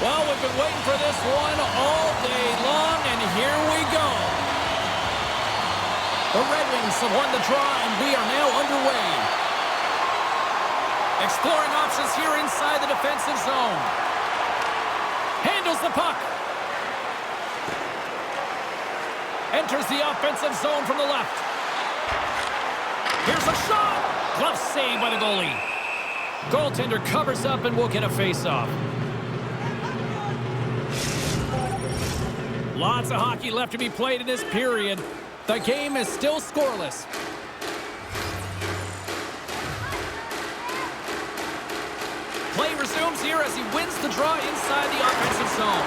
Well, we've been waiting for this one all day long, and here we go. The Red Wings have won the draw, and we are now underway. Exploring options here inside the defensive zone. Handles the puck. Enters the offensive zone from the left. Here's a shot. Glove save by the goalie. Goaltender covers up and will get a face-off. Lots of hockey left to be played in this period. The game is still scoreless. Play resumes here as he wins the draw inside the offensive zone.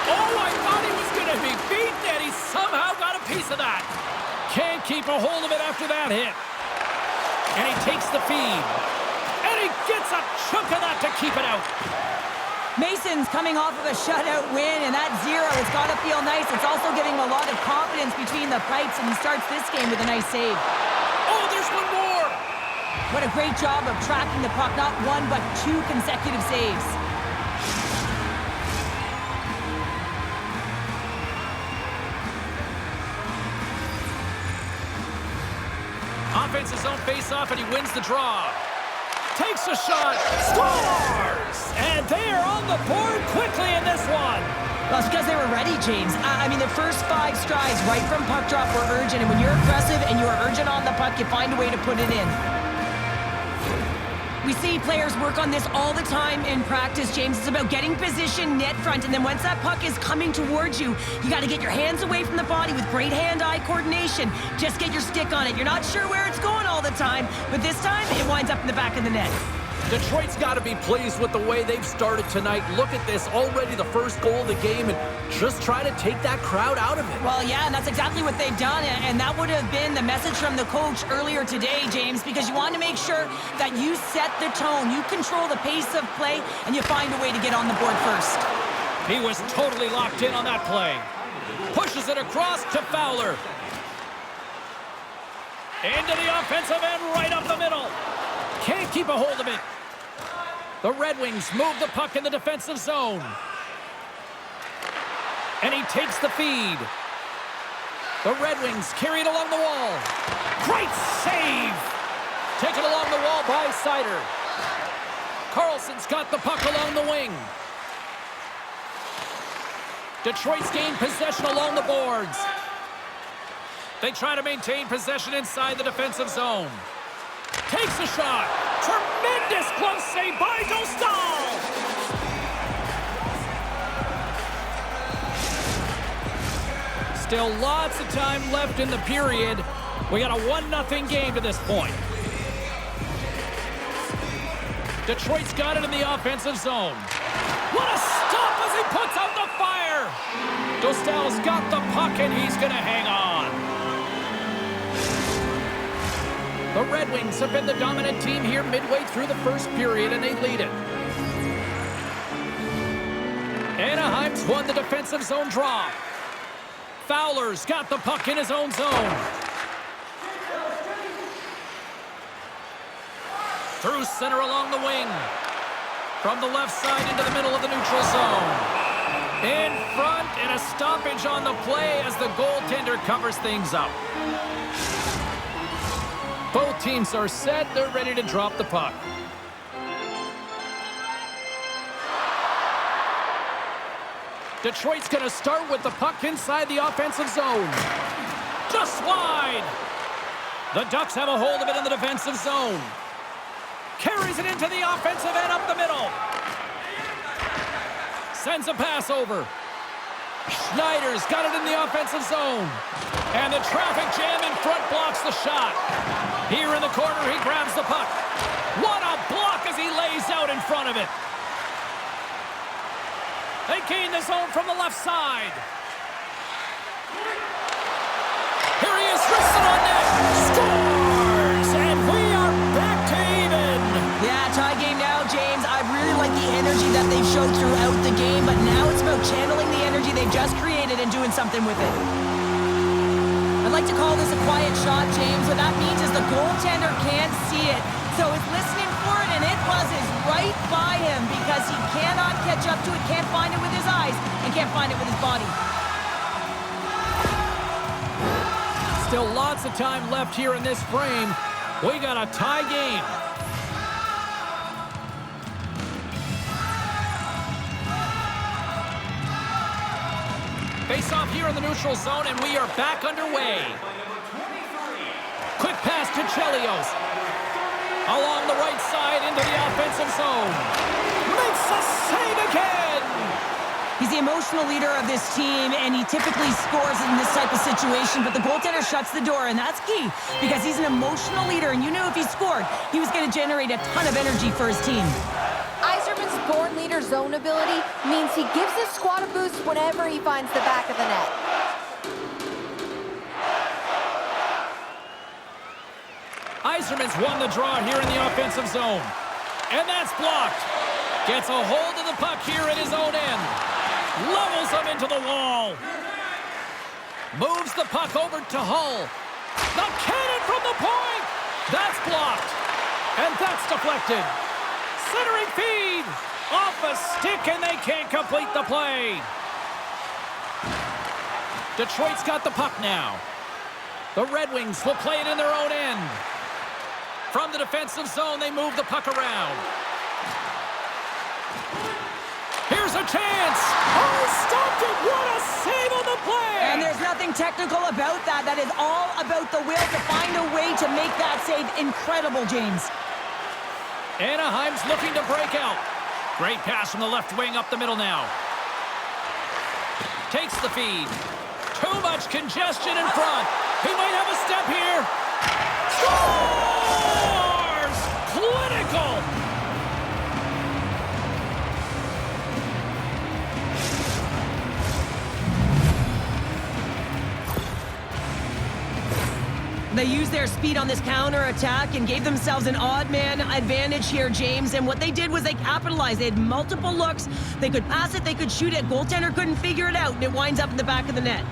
Oh, I thought he was going to be beaten, and he somehow got a piece of that. Can't keep a hold of it after that hit. And he takes the feed. And he gets a chunk of that to keep it out. Mason's coming off of a shutout win, and that zero has got to feel nice. It's also giving him a lot of confidence between the pipes, and he starts this game with a nice save. Oh, there's one more! What a great job of tracking the puck. Not one, but two consecutive saves. Offensive zone face-off, and he wins the draw. Takes a shot, scores! And they are on the board quickly in this one. Well, it's because they were ready, James. I mean, the first 5 strides right from puck drop were urgent, and when you're aggressive and you're urgent on the puck, you find a way to put it in. We see players work on this all the time in practice, James. It's about getting position net front, and then once that puck is coming towards you, you got to get your hands away from the body with great hand-eye coordination. Just get your stick on it. You're not sure where it's going all the time, but this time it winds up in the back of the net. Detroit's got to be pleased with the way they've started tonight. Look at this, already the first goal of the game, and just try to take that crowd out of it. Well, yeah, and that's exactly what they've done, and that would have been the message from the coach earlier today, James, because you want to make sure that you set the tone, you control the pace of play, and you find a way to get on the board first. He was totally locked in on that play. Pushes it across to Fowler. Into the offensive end, right up the middle. Can't keep a hold of it. The Red Wings move the puck in the defensive zone. And he takes the feed. The Red Wings carry it along the wall. Great save! Taken along the wall by Sider. Carlson's got the puck along the wing. Detroit's gained possession along the boards. They try to maintain possession inside the defensive zone. Takes a shot. Tremendous glove save by Dostal. Still lots of time left in the period. We got a 1-0 game to this point. Detroit's got it in the offensive zone. What a stop as he puts out the fire. Dostal's got the puck, and he's going to hang on. The Red Wings have been the dominant team here midway through the first period, and they lead it. Anaheim's won the defensive zone draw. Fowler's got the puck in his own zone. Through center along the wing. From the left side into the middle of the neutral zone. In front, and a stoppage on the play as the goaltender covers things up. Both teams are set. They're ready to drop the puck. Detroit's going to start with the puck inside the offensive zone. Just wide. The Ducks have a hold of it in the defensive zone. Carries it into the offensive end up the middle. Sends a pass over. Schneider's got it in the offensive zone. And the traffic jam in front blocks the shot. Here in the corner, he grabs the puck. What a block as he lays out in front of it. They gain the zone from the left side. Here he is, wristed on net. Scores! And we are back to even. Yeah, tie game now, James. I really like the energy that they've showed throughout the game, but now it's about channeling the energy they've just created and doing something with it. I'd like to call this a quiet shot, James. What that means is the goaltender can't see it, so it's listening for it and it buzzes right by him because he cannot catch up to it, can't find it with his eyes, and can't find it with his body. Still lots of time left here in this frame. We got a tie game. Face off here in the neutral zone, and we are back underway. Quick pass to Chelios. Along the right side into the offensive zone. Makes a save again! He's the emotional leader of this team, and he typically scores in this type of situation, but the goaltender shuts the door, and that's key because he's an emotional leader, and you knew if he scored, he was going to generate a ton of energy for his team. Yzerman's born leader zone ability means he gives his squad a boost whenever he finds the back of the net. Yzerman's won the draw here in the offensive zone. And that's blocked. Gets a hold of the puck here at his own end. Levels him into the wall. Moves the puck over to Hull. The cannon from the point. That's blocked. And that's deflected. Centering feed. Off a stick, and they can't complete the play. Detroit's got the puck now. The Red Wings will play it in their own end. From the defensive zone, they move the puck around. Here's a chance. Oh, stopped it. What a save on the play. And there's nothing technical about that. That is all about the will to find a way to make that save incredible, James. Anaheim's looking to break out. Great pass from the left wing up the middle now. Takes the feed. Too much congestion in front. He might have a step here. Scores! Clinical! They used their speed on this counter-attack and gave themselves an odd man advantage here, James. And what they did was they capitalized. They had multiple looks. They could pass it, they could shoot it. Goaltender couldn't figure it out, and it winds up in the back of the net.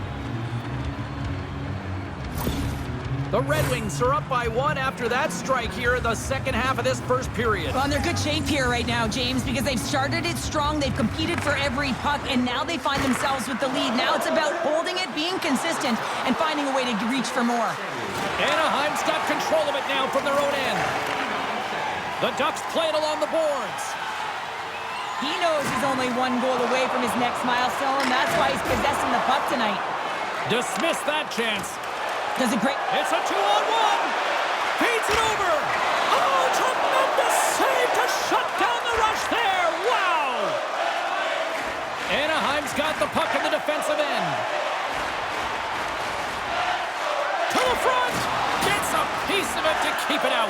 The Red Wings are up by one after that strike here in the second half of this first period. Well, and they're good shape here right now, James, because they've started it strong. They've competed for every puck, and now they find themselves with the lead. Now it's about holding it, being consistent, and finding a way to reach for more. Anaheim's got control of it now from their own end. The Ducks play it along the boards. He knows he's only one goal away from his next milestone. That's why he's possessing the puck tonight. Dismiss that chance. Does a great... It's a 2-on-1. Feeds it over. Oh, tremendous save to shut down the rush there. Wow. Anaheim's got the puck in the defensive end. To the front. Gets a piece of it to keep it out.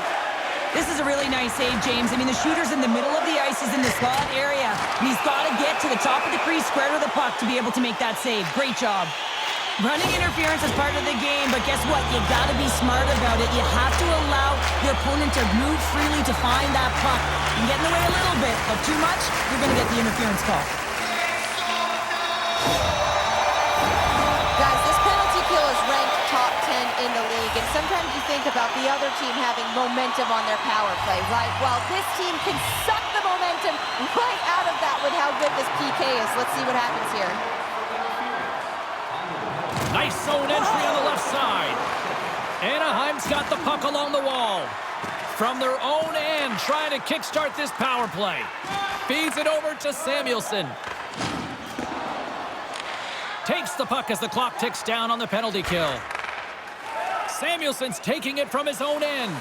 This is a really nice save, James. I mean, the shooter's in the middle of the ice. He's in the slot area. And he's got to get to the top of the crease, square to the puck to be able to make that save. Great job. Running interference is part of the game, but guess what? You got to be smart about it. You have to allow your opponent to move freely to find that puck. You can get in the way a little bit, but too much, you're going to get the interference call. Guys, this penalty kill is ranked top 10 in the league, and sometimes you think about the other team having momentum on their power play, right? Well, this team can suck the momentum right out of that with how good this PK is. Let's see what happens here. Nice zone entry on the left side. Anaheim's got the puck along the wall. From their own end, trying to kickstart this power play. Feeds it over to Samuelsson. Takes the puck as the clock ticks down on the penalty kill. Samuelsson's taking it from his own end.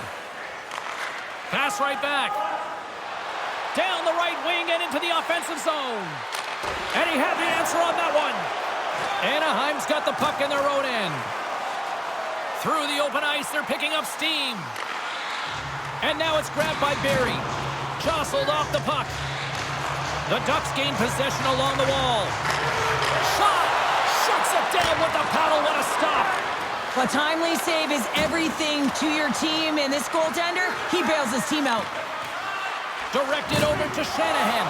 Pass right back. Down the right wing and into the offensive zone. And he had the answer on that one. Anaheim's got the puck in their own end. Through the open ice, they're picking up steam. And now it's grabbed by Barrie. Jostled off the puck. The Ducks gain possession along the wall. Shot! Shuts it down with the paddle. What a stop! A timely save is everything to your team, and this goaltender, he bails his team out. Directed over to Shanahan.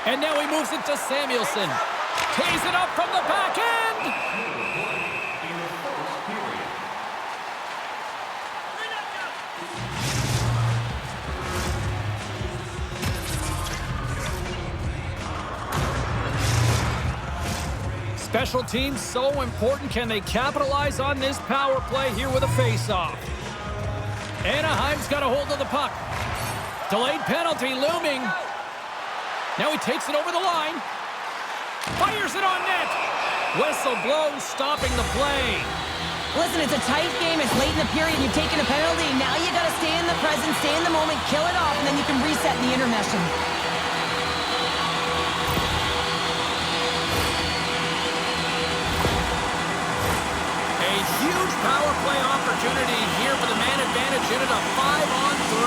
And now he moves it to Samuelsson. Tees it up from the back end. Special teams so important. Can they capitalize on this power play here with a face-off? Anaheim's got a hold of the puck. Delayed penalty looming. Now he takes it over the line. Fires it on net. Whistle blows, stopping the play. Listen, it's a tight game. It's late in the period. You've taken a penalty. Now you got to stay in the present, stay in the moment, kill it off, and then you can reset in the intermission. A huge power play opportunity here for the man advantage unit, a 5-on-3.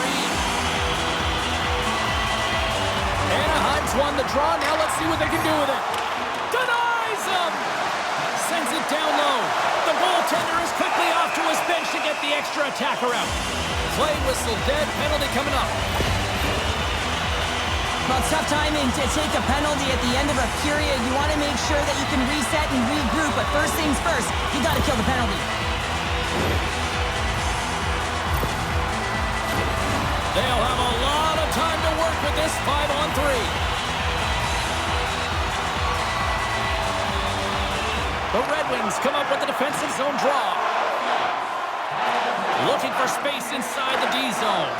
Anaheim's won the draw. Now let's see what they can do with it. Denies him! Sends it down low. The goaltender is quickly off to his bench to get the extra attacker out. Play whistle dead. Penalty coming up. Well, it's tough timing to take a penalty at the end of a period. You want to make sure that you can reset and regroup, but first things first, you got to kill the penalty. They'll have a lot of time to work with this 5-on-3. The Red Wings come up with the defensive zone draw. Looking for space inside the D zone.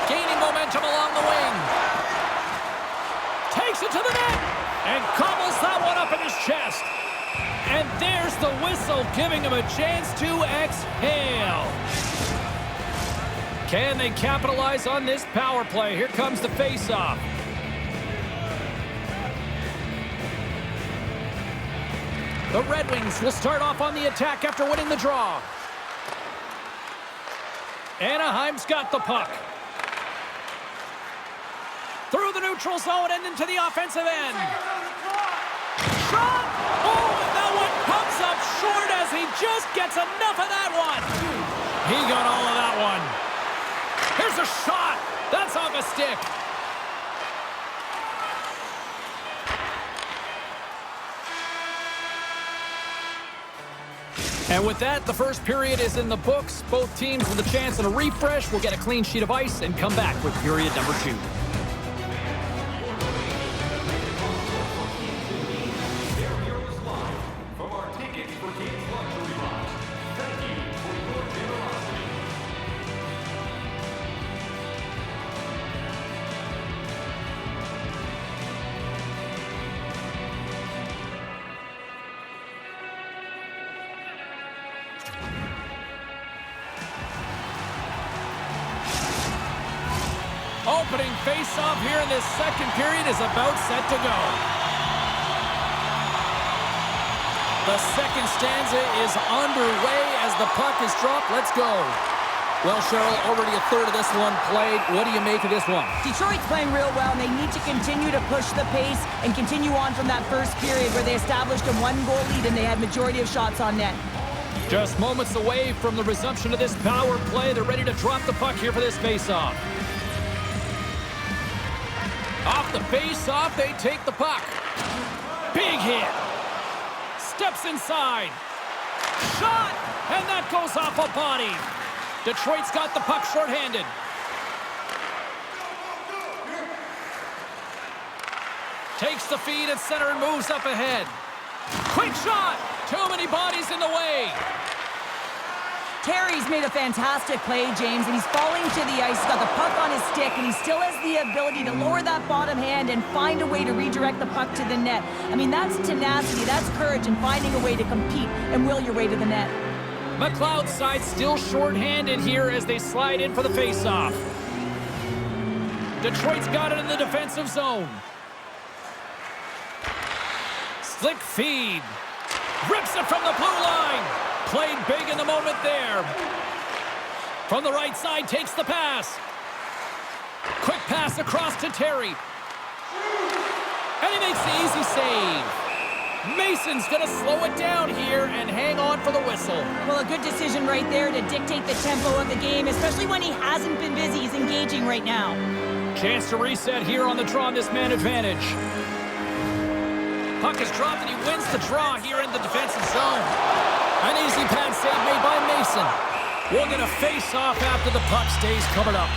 Gaining momentum along the wing. Takes it to the net. And cobbles that one up in his chest. And there's the whistle, giving him a chance to exhale. Can they capitalize on this power play? Here comes the face-off. The Red Wings will start off on the attack after winning the draw. Anaheim's got the puck. Through the neutral zone and into the offensive end. Shot! Oh, and that one comes up short as he just gets enough of that one. He got all of that one. Here's a shot. That's off a stick. And with that, the first period is in the books. Both teams with a chance at a refresh will get a clean sheet of ice and come back with period number 2. Opening face-off here in this second period is about set to go. The second stanza is underway as the puck is dropped. Let's go. Well, Cheryl, already a third of this one played. What do you make of this one? Detroit's playing real well, and they need to continue to push the pace and continue on from that first period where they established a one-goal lead and they had majority of shots on net. Just moments away from the resumption of this power play. They're ready to drop the puck here for this face-off. Off the face-off, they take the puck. Big hit. Steps inside. Shot! And that goes off a body. Detroit's got the puck shorthanded. Takes the feed at center and moves up ahead. Quick shot! Too many bodies in the way. Terry's made a fantastic play, James, and he's falling to the ice. He's got the puck on his stick, and he still has the ability to lower that bottom hand and find a way to redirect the puck to the net. I mean, that's tenacity, that's courage, and finding a way to compete and will your way to the net. McLeod's side still shorthanded here as they slide in for the faceoff. Detroit's got it in the defensive zone. Slick feed. Rips it from the blue line. Played big in the moment there. From the right side, takes the pass. Quick pass across to Terry. And he makes the easy save. Mason's going to slow it down here and hang on for the whistle. Well, a good decision right there to dictate the tempo of the game, especially when he hasn't been busy. He's engaging right now. Chance to reset here on the draw on this man advantage. Puck is dropped and he wins the draw here in the defensive zone. An easy pad save made by Mason. We're going to face off after the puck stays covered up.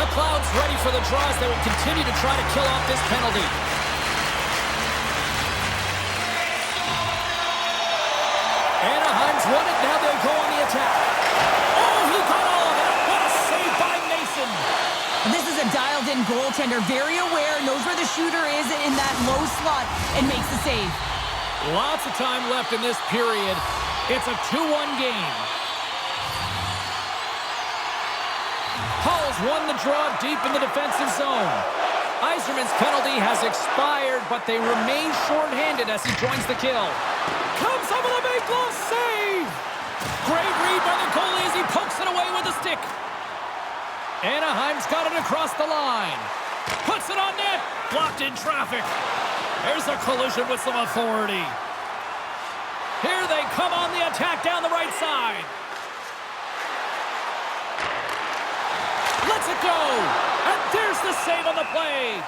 McLeod's ready for the draws. They will continue to try to kill off this penalty. Anaheim's won it. Now they'll go on the attack. Oh, he got all of it. What a save by Mason. This is a dialed-in goaltender. Very aware, knows where the shooter is in that low slot, and makes the save. Lots of time left in this period. It's a 2-1 game. Hull's won the draw deep in the defensive zone. Yzerman's penalty has expired, but they remain shorthanded as he joins the kill. Comes up with a big glove save. Great read by the goalie as he pokes it away with a stick. Anaheim's got it across the line. Puts it on net. Blocked in traffic. There's a collision with some authority. Here they come on the attack down the right side. Lets it go. And there's the save on the play.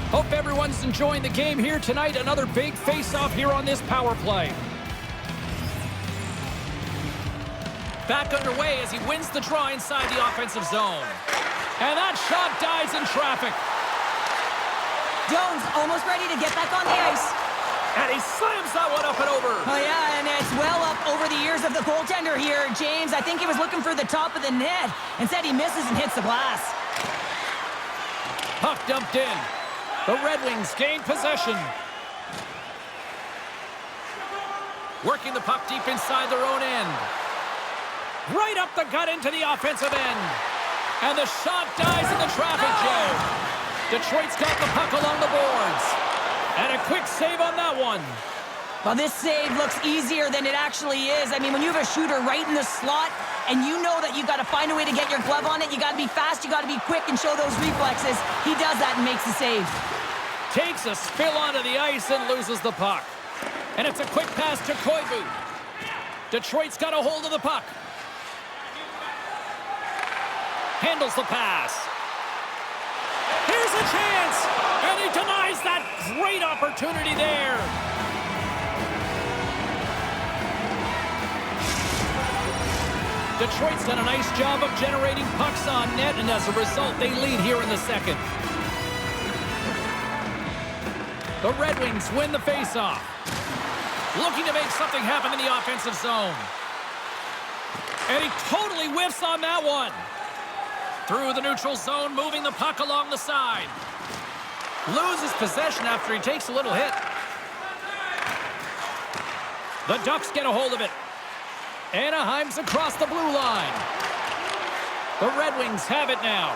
Hope everyone's enjoying the game here tonight. Another big face-off here on this power play. Back underway as he wins the draw inside the offensive zone. And that shot dies in traffic. Jones almost ready to get back on the ice. And he slams that one up and over. Oh, yeah, and it's well up over the ears of the goaltender here. James, I think he was looking for the top of the net. Instead, he misses and hits the glass. Puck dumped in. The Red Wings gain possession. Working the puck deep inside their own end. Right up the gut into the offensive end. And the shot dies in the traffic jam. Detroit's got the puck along the boards. And a quick save on that one. Well, this save looks easier than it actually is. I mean, when you have a shooter right in the slot and you know that you got to find a way to get your glove on it, you got to be fast, you got to be quick and show those reflexes. He does that and makes the save. Takes a spill onto the ice and loses the puck. And it's a quick pass to Koivu. Detroit's got a hold of the puck. Handles the pass. Here's a chance. And he denies that great opportunity there. Detroit's done a nice job of generating pucks on net, and as a result, they lead here in the second. The Red Wings win the faceoff. Looking to make something happen in the offensive zone. And he totally whiffs on that one. Through the neutral zone, moving the puck along the side. Loses possession after he takes a little hit. The Ducks get a hold of it. Anaheim's across the blue line. The Red Wings have it now.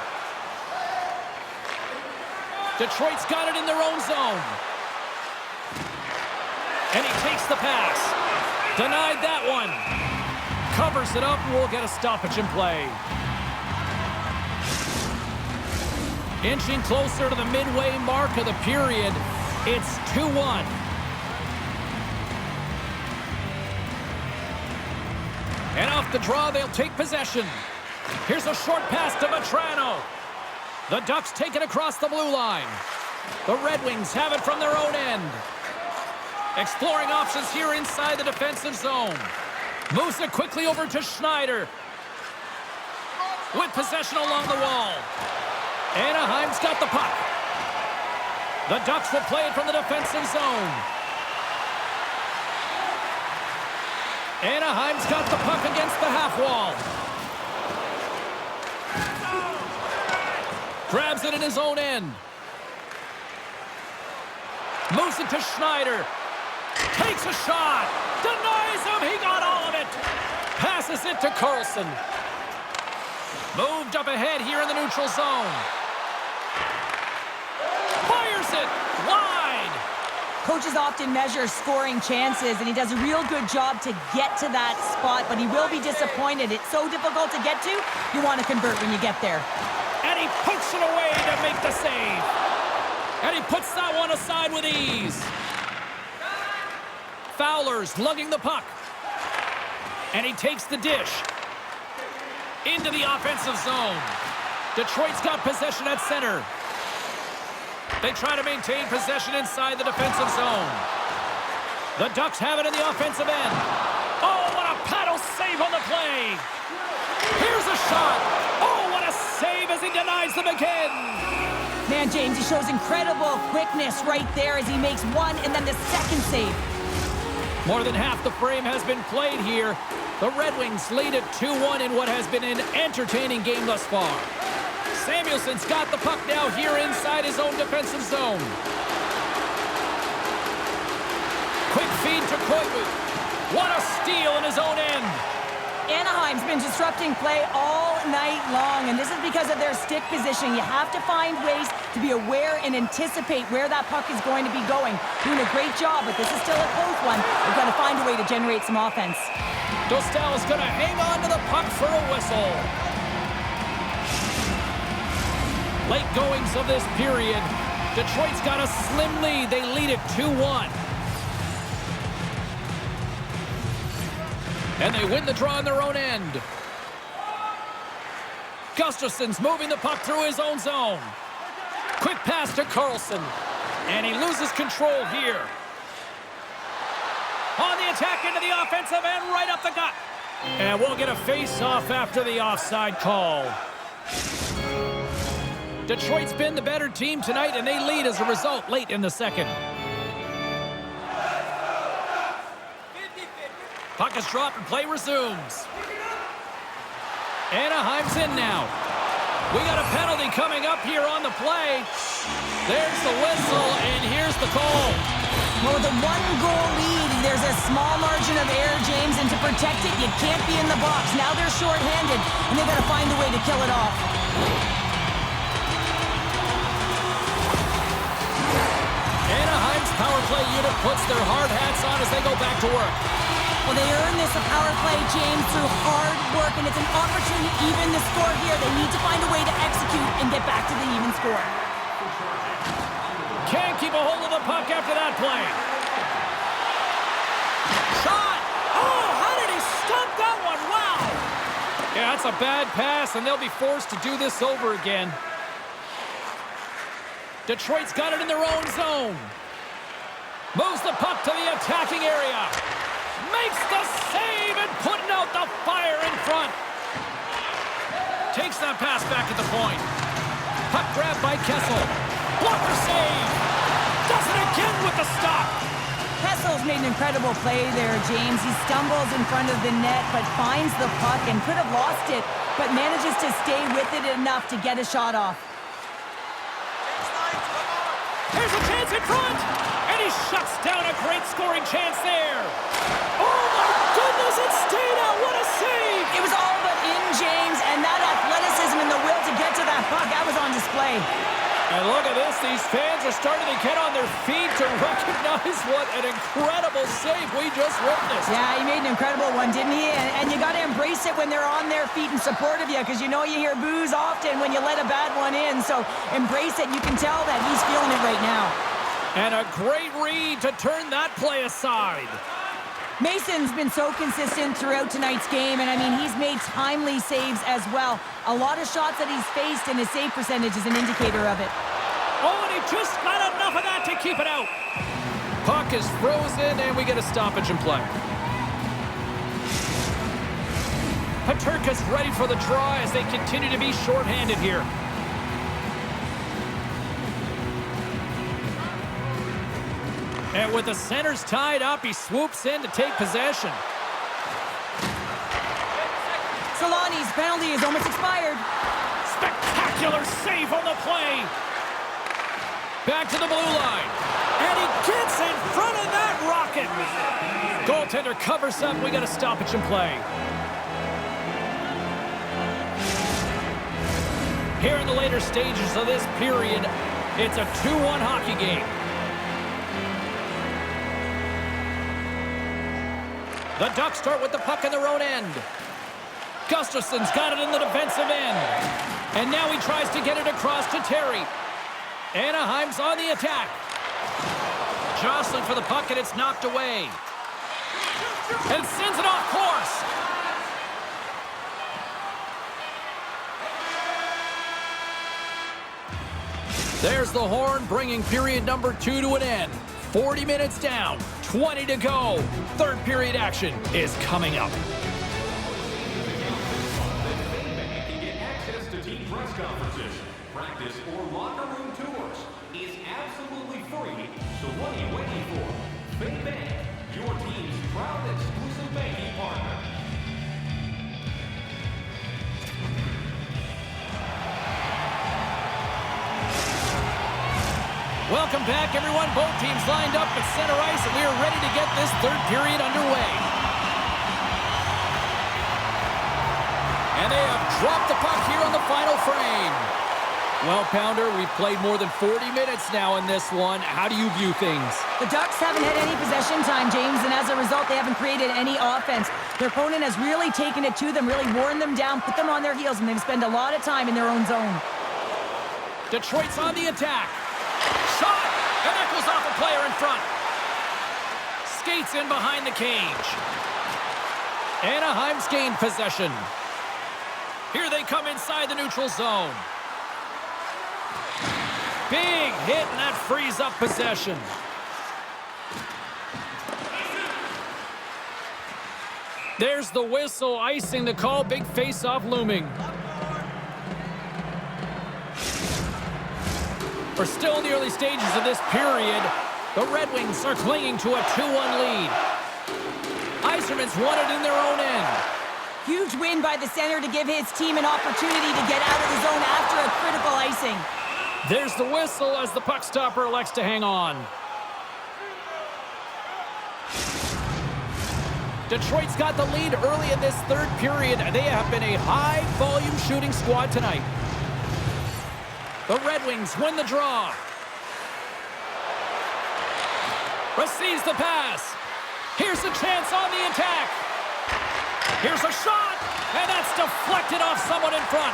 Detroit's got it in their own zone. And he takes the pass. Denied that one. Covers it up and we'll get a stoppage in play. Inching closer to the midway mark of the period. It's 2-1. And off the draw, they'll take possession. Here's a short pass to Vetrano. The Ducks take it across the blue line. The Red Wings have it from their own end. Exploring options here inside the defensive zone. Moves it quickly over to Schneider. With possession along the wall. Anaheim's got the puck. The Ducks will play it from the defensive zone. Anaheim's got the puck against the half wall. Grabs it in his own end. Moves it to Schneider. Takes a shot. Denies him. He got all of it. Passes it to Carlson. Moved up ahead here in the neutral zone. Fires it wide. Coaches often measure scoring chances, and he does a real good job to get to that spot, but he will be disappointed. It's so difficult to get to, you want to convert when you get there. And he pokes it away to make the save. And he puts that one aside with ease. Fowler's lugging the puck. And he takes the dish. Into the offensive zone. Detroit's got possession at center. They try to maintain possession inside the defensive zone. The Ducks have it in the offensive end. Oh, what a paddle save on the play. Here's a shot. Oh, what a save as he denies them again. Man, James, he shows incredible quickness right there as he makes one and then the second save. More than half the frame has been played here. The Red Wings lead it 2-1 in what has been an entertaining game thus far. Samuelson's got the puck now here inside his own defensive zone. Quick feed to Koivu. What a steal in his own end. Anaheim's been disrupting play all night long, and this is because of their stick position. You have to find ways to be aware and anticipate where that puck is going to be going. Doing a great job, but this is still a close one. We've got to find a way to generate some offense. Dostal is going to hang on to the puck for a whistle. Late goings of this period. Detroit's got a slim lead. They lead it 2-1. And they win the draw on their own end. Gustafsson's moving the puck through his own zone. Quick pass to Karlsson. And he loses control here. On the attack into the offensive end, right up the gut. And we'll get a face-off after the offside call. Detroit's been the better team tonight, and they lead as a result late in the second. Puck is dropped and play resumes. Anaheim's in now. We got a penalty coming up here on the play. There's the whistle, and here's the call. Well, with a one-goal lead, there's a small margin of error, James, and to protect it, you can't be in the box. Now they're shorthanded, and they've got to find a way to kill it off. Anaheim's power play unit puts their hard hats on as they go back to work. Well, they earn this power play, James, through hard work, and it's an opportunity to even the score here. They need to find a way to execute and get back to the even score. Can't keep a hold of the puck after that play. Shot! Oh, how did he stop that one? Wow! Yeah, that's a bad pass, and they'll be forced to do this over again. Detroit's got it in their own zone. Moves the puck to the attacking area. Makes the save and putting out the fire in front. Takes that pass back at the point. Puck grab by Kessel. Blocker save. Does it again with the stop. Kessel's made an incredible play there, James. He stumbles in front of the net, but finds the puck and could have lost it, but manages to stay with it enough to get a shot off. Here's a chance in front, and he shuts down a great scoring chance there. Oh my goodness, it stayed out. What a save! It was all but in, James, and that athleticism and the will to get to that puck, that was on display. And look at this, these fans are starting to get on their feet to recognize what an incredible save we just witnessed. Yeah, he made an incredible one, didn't he? And you got to embrace it when they're on their feet in support of you, because you know you hear boos often when you let a bad one in. So embrace it. You can tell that he's feeling it right now. And a great read to turn that play aside. Mason's been so consistent throughout tonight's game, and I mean, he's made timely saves as well. A lot of shots that he's faced, and his save percentage is an indicator of it. Oh, and he just got enough of that to keep it out. Puck is frozen, and we get a stoppage in play. Paterka's ready for the draw as they continue to be shorthanded here. And with the centers tied up, he swoops in to take possession. Solani's penalty is almost expired. Spectacular save on the play. Back to the blue line. And he gets in front of that rocket. Goaltender covers up. We got a stoppage in play. Here in the later stages of this period, it's a 2-1 hockey game. The Ducks start with the puck in their own end. Gustafsson's got it in the defensive end. And now he tries to get it across to Terry. Anaheim's on the attack. Jostling for the puck, and it's knocked away. And sends it off course. There's the horn, bringing period number 2 to an end. 40 minutes down, 20 to go. Third period action is coming up. Access to team press conferences, practice, or locker room tours is absolutely free. So what are you waiting for? Fake Bank, your team's proud exclusive banking partner. Welcome back, everyone. Both teams lined up at center ice, and we are ready to get this third period underway. And they have dropped the puck here on the final frame. Well, Pounder, we've played more than 40 minutes now in this one. How do you view things? The Ducks haven't had any possession time, James, and as a result, they haven't created any offense. Their opponent has really taken it to them, really worn them down, put them on their heels, and they've spent a lot of time in their own zone. Detroit's on the attack. Shot! And that goes off a player in front. Skates in behind the cage. Anaheim's gained possession. Here they come inside the neutral zone. Big hit, and that frees up possession. There's the whistle, icing the call. Big face-off looming. We're still in the early stages of this period. The Red Wings are clinging to a 2-1 lead. Yzerman's won it in their own end. Huge win by the center to give his team an opportunity to get out of the zone after a critical icing. There's the whistle as the puck stopper elects to hang on. Detroit's got the lead early in this third period. They have been a high-volume shooting squad tonight. The Red Wings win the draw. Receives the pass. Here's a chance on the attack. Here's a shot, and that's deflected off someone in front.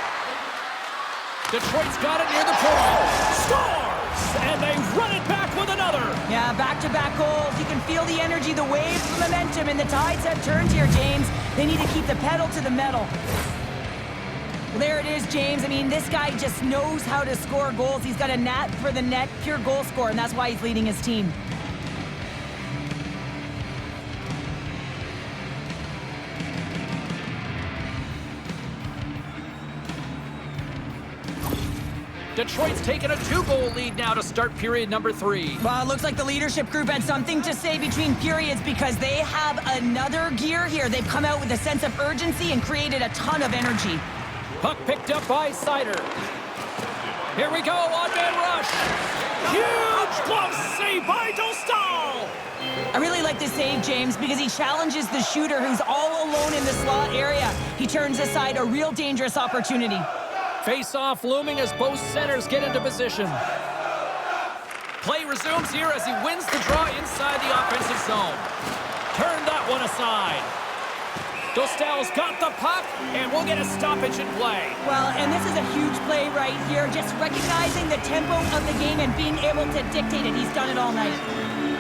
Detroit's got it near the point. Scores! And they run it back with another. Yeah, back-to-back goals. You can feel the energy, the waves, the momentum, and the tides have turned here, James. They need to keep the pedal to the metal. Well, there it is, James. I mean, this guy just knows how to score goals. He's got a knack for the net, pure goal scorer, and that's why he's leading his team. Detroit's taken a 2-goal lead now to start period number 3. Well, it looks like the leadership group had something to say between periods because they have another gear here. They've come out with a sense of urgency and created a ton of energy. Puck picked up by Seider. Here we go, on-man rush. Huge glove save by Dostal. I really like this save, James, because he challenges the shooter who's all alone in the slot area. He turns aside a real dangerous opportunity. Face-off looming as both centers get into position. Play resumes here as he wins the draw inside the offensive zone. Turn that one aside. Dostal's got the puck, and we'll get a stoppage in play. Well, and this is a huge play right here, just recognizing the tempo of the game and being able to dictate it. He's done it all night.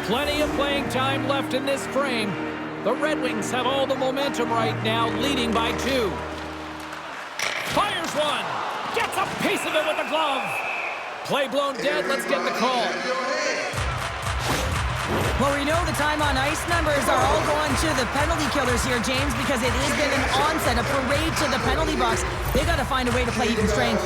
Plenty of playing time left in this frame. The Red Wings have all the momentum right now, leading by 2. Fires one. Gets a piece of it with the glove. Play blown dead. Let's get the call. Well, we know the time on ice numbers are all going to the penalty killers here, James, because it has been an onset, a parade to the penalty box. They've got to find a way to play even strength.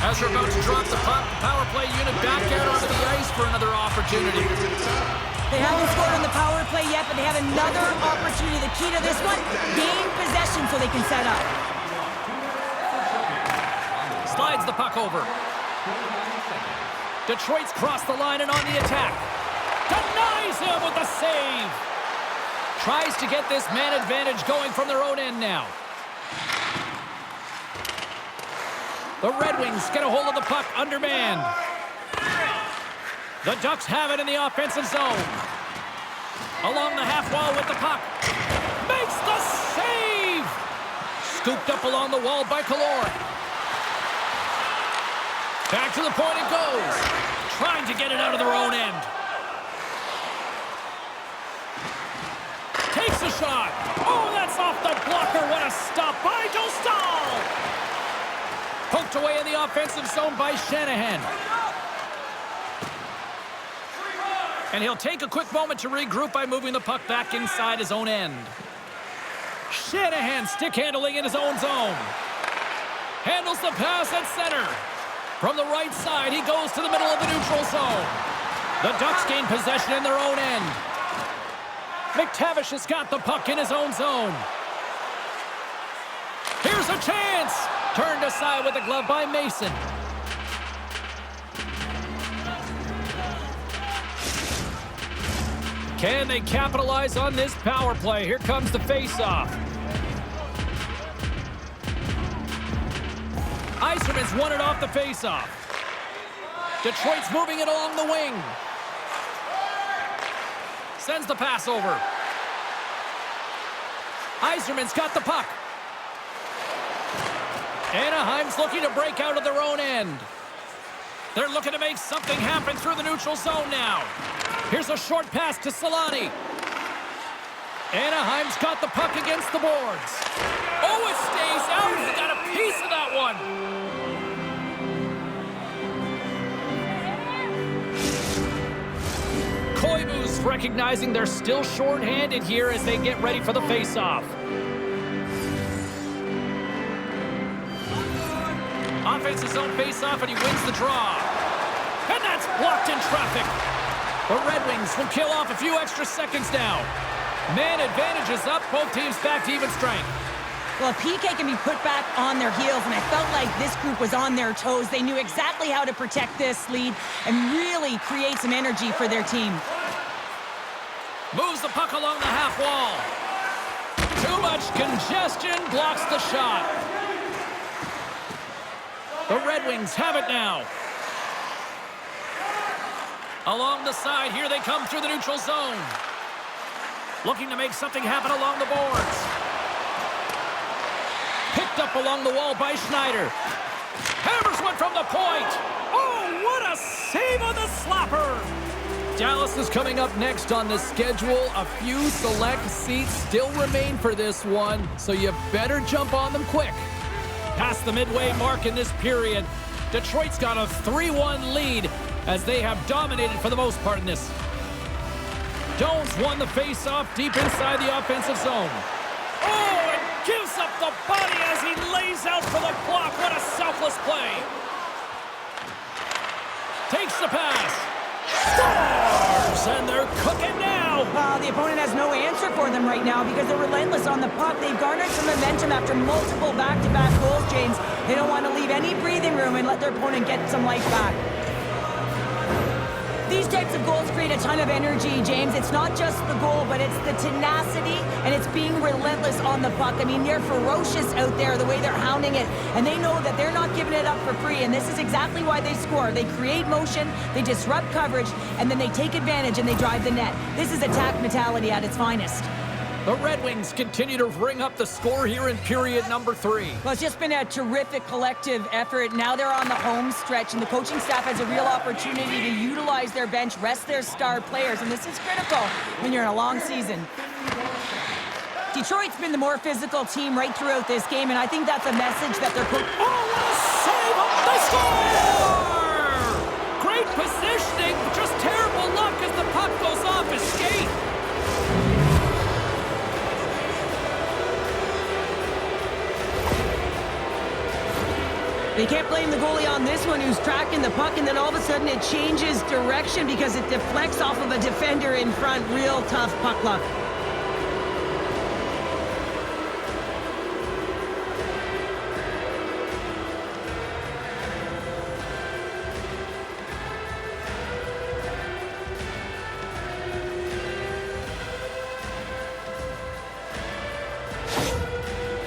As we're about to drop the puck, the power play unit back out onto the ice for another opportunity. They haven't scored on the power play yet, but they have another opportunity. The key to this one, gain possession so they can set up. Slides the puck over. Detroit's crossed the line and on the attack. Denies him with the save. Tries to get this man advantage going from their own end now. The Red Wings get a hold of the puck undermanned. The Ducks have it in the offensive zone. Along the half wall with the puck. Makes the save! Scooped up along the wall by Calor. Back to the point it goes. Trying to get it out of their own end. Takes a shot. Oh, that's off the blocker. What a stop by Dostal. Poked away in the offensive zone by Shanahan. And he'll take a quick moment to regroup by moving the puck back inside his own end. Shanahan stick handling in his own zone. Handles the pass at center. From the right side, he goes to the middle of the neutral zone. The Ducks gain possession in their own end. McTavish has got the puck in his own zone. Here's a chance. Turned aside with a glove by Mason. Can they capitalize on this power play? Here comes the faceoff. Iserman's won it off the faceoff. Detroit's moving it along the wing. Sends the pass over. Iserman's got the puck. Anaheim's looking to break out of their own end. They're looking to make something happen through the neutral zone now. Here's a short pass to Solani. Anaheim's got the puck against the boards. Oh, it stays out. He got a piece of that one. Koivu's recognizing they're still short-handed here as they get ready for the face-off. Offensive zone face-off, and he wins the draw. And that's blocked in traffic. The Red Wings will kill off a few extra seconds now. Man advantage is up. Both teams back to even strength. Well, PK can be put back on their heels, and I felt like this group was on their toes. They knew exactly how to protect this lead and really create some energy for their team. Moves the puck along the half wall. Too much congestion blocks the shot. The Red Wings have it now. Along the side, here they come through the neutral zone. Looking to make something happen along the boards. Picked up along the wall by Schneider. Hammers one from the point. Oh, what a save on the slapper. Dallas is coming up next on the schedule. A few select seats still remain for this one, so you better jump on them quick. Past the midway mark in this period, Detroit's got a 3-1 lead as they have dominated for the most part in this. Jones won the face-off deep inside the offensive zone. Oh, and gives up the body as he lays out for the block. What a selfless play. Takes the pass. Scores! And they're cooking now. Well, the opponent has no answer for them right now because they're relentless on the puck. They've garnered some momentum after multiple back-to-back goals, James. They don't want to leave any breathing room and let their opponent get some life back. These types of goals create a ton of energy, James. It's not just the goal, but it's the tenacity, and it's being relentless on the puck. I mean, they're ferocious out there, the way they're hounding it, and they know that they're not giving it up for free, and this is exactly why they score. They create motion, they disrupt coverage, and then they take advantage and they drive the net. This is attack mentality at its finest. The Red Wings continue to ring up the score here in period number 3. Well, it's just been a terrific collective effort. Now they're on the home stretch, and the coaching staff has a real opportunity to utilize their bench, rest their star players, and this is critical when you're in a long season. Detroit's been the more physical team right throughout this game, and I think that's a message that they're putting. Oh, what a save! They score! Great positioning, just terrible luck as the puck goes off his skate. They can't blame the goalie on this one, who's tracking the puck, and then all of a sudden it changes direction because it deflects off of a defender in front. Real tough puck luck.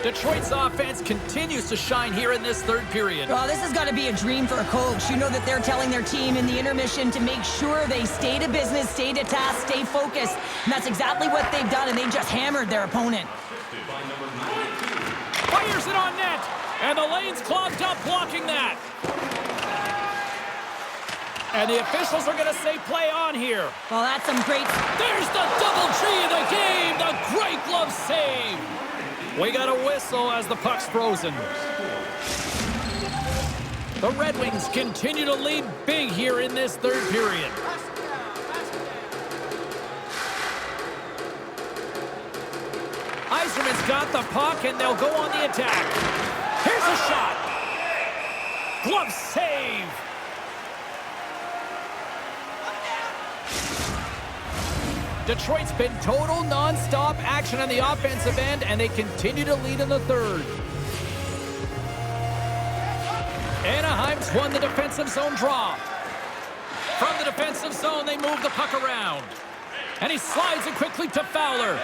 Detroit's offense continues to shine here in this third period. Well, this has got to be a dream for a coach. You know that they're telling their team in the intermission to make sure they stay to business, stay to task, stay focused. And that's exactly what they've done, and they've just hammered their opponent. Fires it on net, and the lane's clogged up blocking that. And the officials are going to say play on here. Well, that's some great... There's the double G of the game, the great glove save. We got a whistle as the puck's frozen. The Red Wings continue to lead big here in this third period. Yzerman's got the puck, and they'll go on the attack. Here's a shot. Glove save. Detroit's been total non-stop action on the offensive end, and they continue to lead in the third. Anaheim's won the defensive zone draw. From the defensive zone, they move the puck around. And he slides it quickly to Fowler.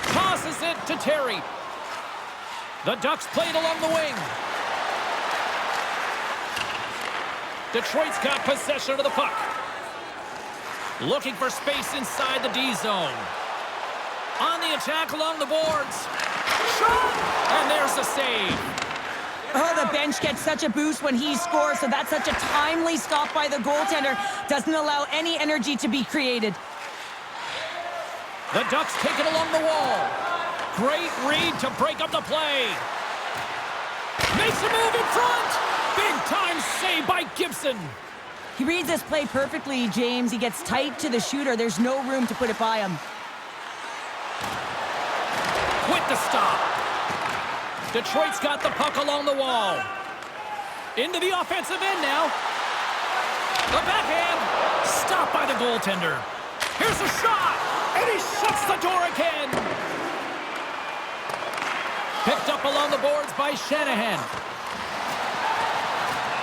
Tosses it to Terry. The Ducks play it along the wing. Detroit's got possession of the puck. Looking for space inside the D zone. On the attack along the boards. Shot! And there's the save. Oh, the bench gets such a boost when he scores, so that's such a timely stop by the goaltender. Doesn't allow any energy to be created. The Ducks take it along the wall. Great read to break up the play. Makes a move in front. Big time save by Gibson. He reads this play perfectly, James. He gets tight to the shooter. There's no room to put it by him. With the stop. Detroit's got the puck along the wall. Into the offensive end now. The backhand. Stopped by the goaltender. Here's a shot. And he shuts the door again. Picked up along the boards by Shanahan.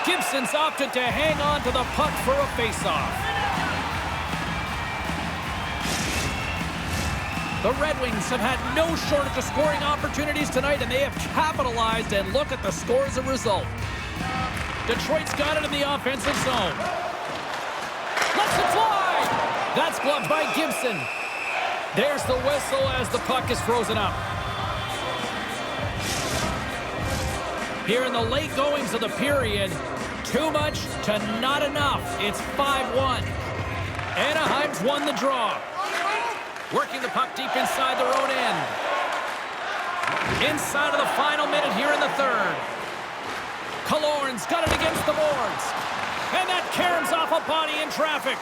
Gibson's opted to hang on to the puck for a faceoff. The Red Wings have had no shortage of scoring opportunities tonight, and they have capitalized, and look at the score as a result. Detroit's got it in the offensive zone. Lets it fly! That's gloved by Gibson. There's the whistle as the puck is frozen up. Here in the late goings of the period, too much to not enough. It's 5-1. Anaheim's won the draw. Working the puck deep inside their own end. Inside of the final minute here in the third. Killorn's got it against the boards. And that caroms off a body in traffic.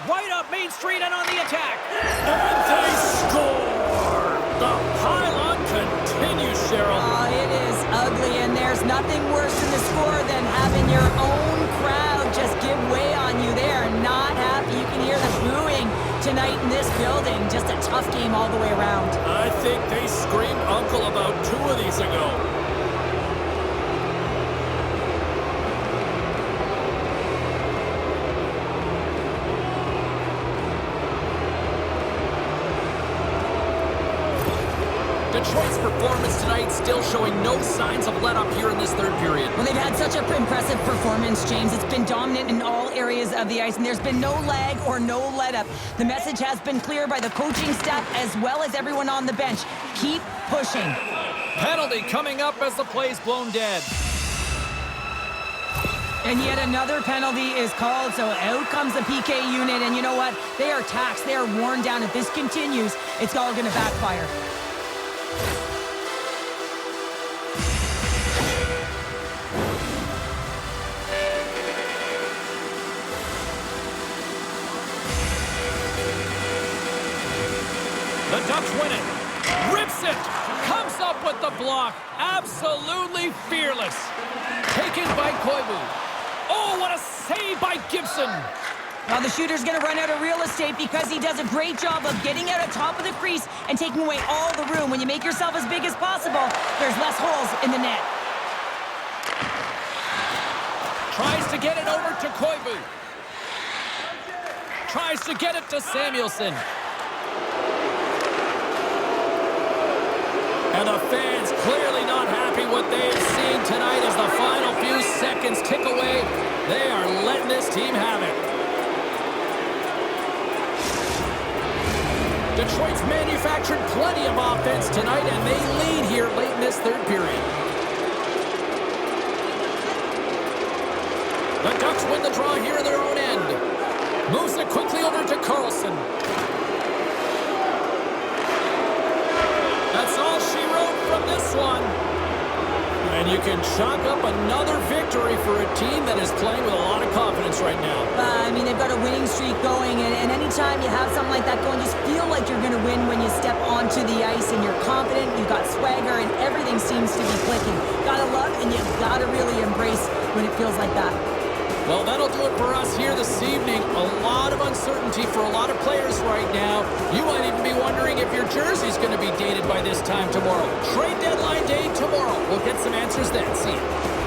Right up Main Street and on the attack. And they score! The pylon continues, Cheryl. Oh, it is ugly, and there's nothing worse in the score than having your own crowd just give way on you. They are not happy. You can hear the booing tonight in this building. Just a tough game all the way around. I think they screamed uncle about 2 of these ago. Detroit's performance tonight still showing no signs of let-up here in this third period. Well, they've had such an impressive performance, James. It's been dominant in all areas of the ice, and there's been no lag or no let-up. The message has been clear by the coaching staff as well as everyone on the bench. Keep pushing. Penalty coming up as the play's blown dead. And yet another penalty is called, so out comes the PK unit, and you know what? They are taxed. They are worn down. If this continues, it's all going to backfire. The Ducks win it. Rips it. Comes up with the block. Absolutely fearless. Taken by Koivu. Oh, what a save by Gibson. Now the shooter's going to run out of real estate because he does a great job of getting out of top of the crease and taking away all the room. When you make yourself as big as possible, there's less holes in the net. Tries to get it over to Koivu. Tries to get it to Samuelson. And the fans clearly not happy what they've seen tonight as the final few seconds tick away. They are letting this team have it. Detroit's manufactured plenty of offense tonight, and they lead here late in this third period. The Ducks win the draw here in their own end. Moves it quickly over to Carlson. That's all she wrote from this one. And you can chalk up another victory for a team that is playing with a lot of confidence right now. I mean, they've got a winning streak going, and anytime you have something like that going, you just feel like you're going to win when you step onto the ice, and you're confident, you've got swagger, and everything seems to be clicking. Gotta love, and you gotta really embrace when it feels like that. Well, that'll do it for us here this evening. A lot of uncertainty for a lot of players right now. You might even be wondering if your jersey's going to be dated by this time tomorrow. Trade deadline day tomorrow. We'll get some answers then. See you.